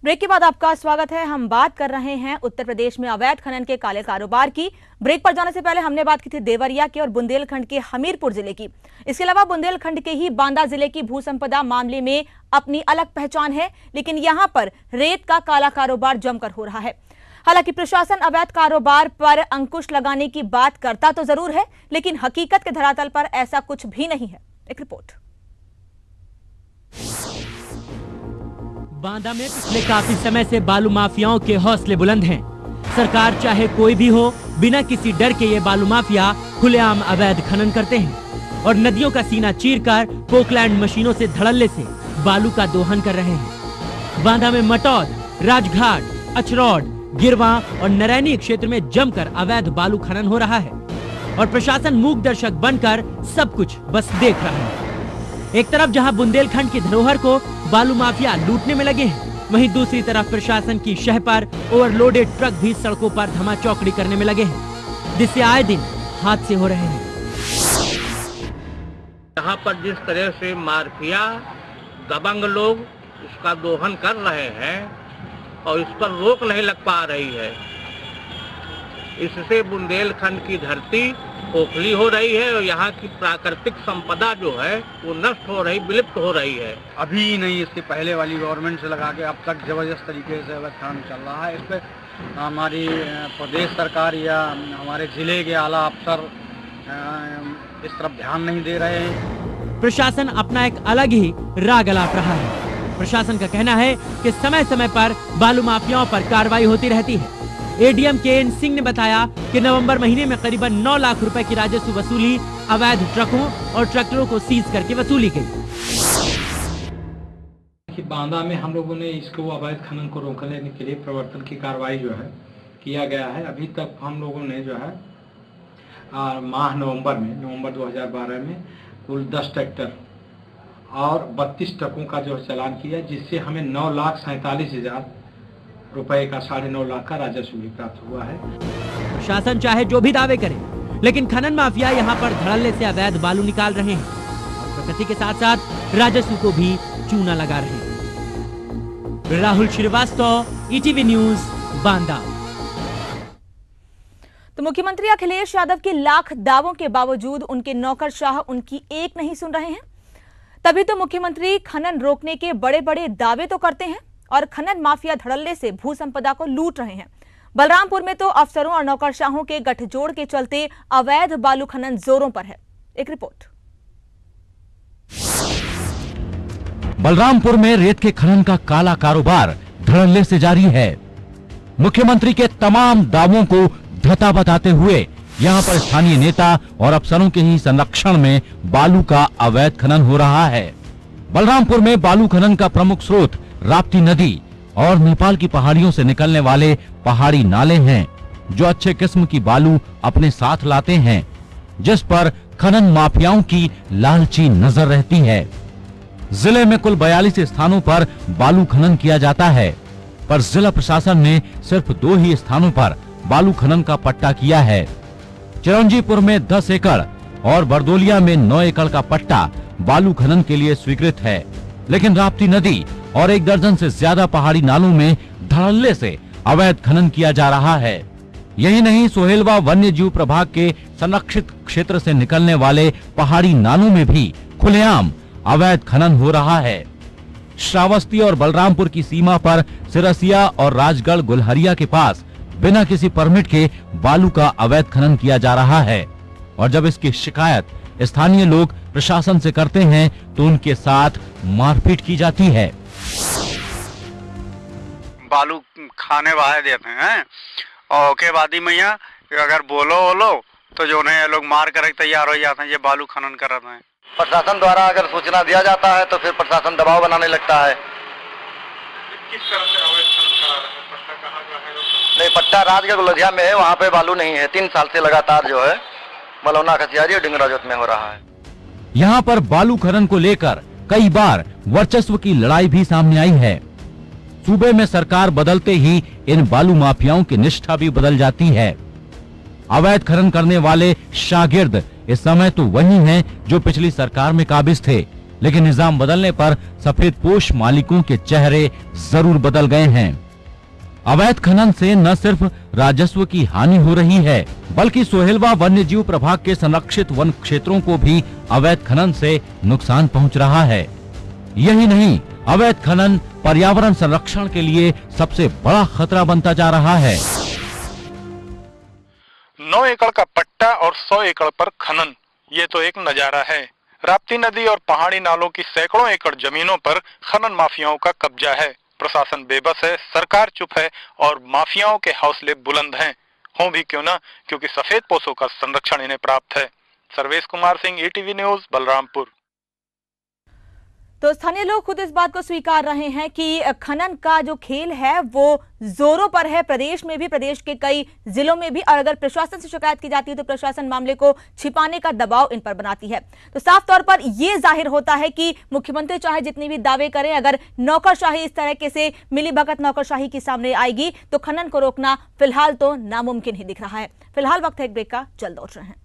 Break के बाद आपका स्वागत है। हम बात कर रहे हैं उत्तर प्रदेश में अवैध खनन के काले कारोबार की। ब्रेक पर जाने से पहले हमने बात की थी देवरिया की और बुंदेलखंड के हमीरपुर जिले की। इसके अलावा बुंदेलखंड के ही बांदा जिले की भू संपदा मामले में अपनी अलग पहचान है, लेकिन यहां पर रेत का काला कारोबार जमकर हो रहा है। हालांकि प्रशासन अवैध कारोबार पर अंकुश लगाने की बात करता तो जरूर है, लेकिन हकीकत के धरातल पर ऐसा कुछ भी नहीं है। एक रिपोर्ट। बांदा में पिछले काफी समय से बालू माफियाओं के हौसले बुलंद हैं। सरकार चाहे कोई भी हो, बिना किसी डर के ये बालू माफिया खुलेआम अवैध खनन करते हैं और नदियों का सीना चीरकर पोकलैंड मशीनों से धड़ल्ले से बालू का दोहन कर रहे हैं। बांदा में मटौद, राजघाट, अचरौड, गिरवा और नरैनी क्षेत्र में जमकर अवैध बालू खनन हो रहा है और प्रशासन मूक दर्शक बनकर सब कुछ बस देख रहा है। एक तरफ जहां बुंदेलखंड की धरोहर को बालू माफिया लूटने में लगे हैं, वहीं दूसरी तरफ प्रशासन की शह पर ओवरलोडेड ट्रक भी सड़कों पर धमाचौकड़ी करने में लगे हैं, जिससे आए दिन हादसे हो रहे हैं। यहाँ पर जिस तरह से माफिया दबंग लोग इसका दोहन कर रहे हैं और इस पर रोक नहीं लग पा रही है, इससे बुंदेलखंड की धरती खोखली हो रही है और यहाँ की प्राकृतिक संपदा जो है वो नष्ट हो रही, विलुप्त हो रही है। अभी नहीं, इसके पहले वाली गवर्नमेंट से लगा के अब तक जबरदस्त तरीके से अवैध खनन चल रहा है। इस पर हमारी प्रदेश सरकार या हमारे जिले के आला अफसर इस तरफ ध्यान नहीं दे रहे हैं। प्रशासन अपना एक अलग ही राग अलाप रहा है। प्रशासन का कहना है कि समय समय पर बालू माफियाओं पर कार्रवाई होती रहती है। ADM K. N.. सिंह ने बताया कि नवंबर महीने में करीबन 9 लाख रुपए की राजस्व वसूली अवैध ट्रकों और ट्रैक्टरों को सीज करके वसूली गई। बांदा में हम लोगों ने इसको अवैध खनन को रोकने के लिए प्रवर्तन की कार्रवाई जो है किया गया है। अभी तक हम लोगों ने जो है माह नवंबर 2012 में कुल 10 ट्रैक्टर और 32 ट्रकों का जो चालान किया, जिससे हमें 9,47,000 रुपए का 9.5 लाख का राजस्व भी प्राप्त हुआ है। प्रशासन चाहे जो भी दावे करे, लेकिन खनन माफिया यहाँ पर धड़ल्ले से अवैध बालू निकाल रहे हैं और प्रकृति के साथ साथ राजस्व को भी चूना लगा रहे हैं। Rahul Srivastava, ETV news, Banda. तो मुख्यमंत्री अखिलेश यादव के लाख दावों के बावजूद उनके नौकरशाह उनकी एक नहीं सुन रहे हैं। तभी तो मुख्यमंत्री खनन रोकने के बड़े बड़े दावे तो करते हैं और खनन माफिया धड़ल्ले से भू संपदा को लूट रहे हैं। बलरामपुर में तो अफसरों और नौकरशाहों के गठजोड़ के चलते अवैध बालू खनन जोरों पर है। एक रिपोर्ट। बलरामपुर में रेत के खनन का काला कारोबार धड़ल्ले से जारी है। मुख्यमंत्री के तमाम दावों को धता बताते हुए यहाँ पर स्थानीय नेता और अफसरों के ही संरक्षण में बालू का अवैध खनन हो रहा है। बलरामपुर में बालू खनन का प्रमुख स्रोत राप्ती नदी और नेपाल की पहाड़ियों से निकलने वाले पहाड़ी नाले हैं, जो अच्छे किस्म की बालू अपने साथ लाते हैं, जिस पर खनन माफियाओं की लालची नजर रहती है। जिले में कुल 42 स्थानों पर बालू खनन किया जाता है, पर जिला प्रशासन ने सिर्फ 2 ही स्थानों पर बालू खनन का पट्टा किया है। चिरंजीपुर में 10 एकड़ और बरदोलिया में 9 एकड़ का पट्टा बालू खनन के लिए स्वीकृत है, लेकिन राप्ती नदी और 1 दर्जन से ज्यादा पहाड़ी नालों में धड़ल्ले से अवैध खनन किया जा रहा है। यही नहीं, सोहेलवा वन्य जीव प्रभाग के संरक्षित क्षेत्र से निकलने वाले पहाड़ी नालों में भी खुलेआम अवैध खनन हो रहा है। श्रावस्ती और बलरामपुर की सीमा पर सिरसिया और राजगढ़ गुलहरिया के पास बिना किसी परमिट के बालू का अवैध खनन किया जा रहा है और जब इसकी शिकायत स्थानीय लोग प्रशासन से करते हैं तो उनके साथ मारपीट की जाती है। बालू खाने वाले देते हैं और के बाद मैया अगर बोलो तो जो है लोग मार कर तैयार हो जाते हैं, ये बालू खनन कर रहे हैं। प्रशासन द्वारा अगर सूचना दिया जाता है तो फिर प्रशासन दबाव बनाने लगता है। किस तरह से अवैध खनन करा रहे हैं? पट्टा कहाँ का है? नहीं, पट्टा राजगढ़ गुलहरिया में है, वहाँ पे बालू नहीं है। 3 साल से लगातार जो है मलौना खसियारी और डिंगराजोत में हो रहा है। यहाँ पर बालू खनन को लेकर कई बार वर्चस्व की लड़ाई भी सामने आई है। सूबे में सरकार बदलते ही इन बालू माफियाओं की निष्ठा भी बदल जाती है। अवैध खनन करने वाले शागिर्द इस समय तो वही हैं जो पिछली सरकार में काबिज थे, लेकिन निजाम बदलने पर सफेद पोश मालिकों के चेहरे जरूर बदल गए हैं। अवैध खनन से न सिर्फ राजस्व की हानि हो रही है, बल्कि सोहेलवा वन्य जीव प्रभाग के संरक्षित वन क्षेत्रों को भी अवैध खनन से नुकसान पहुंच रहा है। यही नहीं, अवैध खनन पर्यावरण संरक्षण के लिए सबसे बड़ा खतरा बनता जा रहा है। 9 एकड़ का पट्टा और 100 एकड़ पर खनन, ये तो एक नजारा है। राप्ती नदी और पहाड़ी नालों की सैकड़ों एकड़ जमीनों पर खनन माफियाओं का कब्जा है। प्रशासन बेबस है, सरकार चुप है और माफियाओं के हौसले बुलंद हैं। हों भी क्यों ना, क्योंकि सफेद पोसों का संरक्षण इन्हें प्राप्त है। Sarvesh Kumar Singh, ETV news, Balrampur. तो स्थानीय लोग खुद इस बात को स्वीकार रहे हैं कि खनन का जो खेल है वो जोरों पर है, प्रदेश में भी, प्रदेश के कई जिलों में भी। और अगर प्रशासन से शिकायत की जाती है तो प्रशासन मामले को छिपाने का दबाव इन पर बनाती है। तो साफ तौर पर यह जाहिर होता है कि मुख्यमंत्री चाहे जितनी भी दावे करें, अगर नौकरशाही इस तरह से मिलीभगत नौकरशाही की सामने आएगी तो खनन को रोकना फिलहाल तो नामुमकिन ही दिख रहा है। फिलहाल वक्त है एक ब्रेक का, जल्द लौट रहे हैं।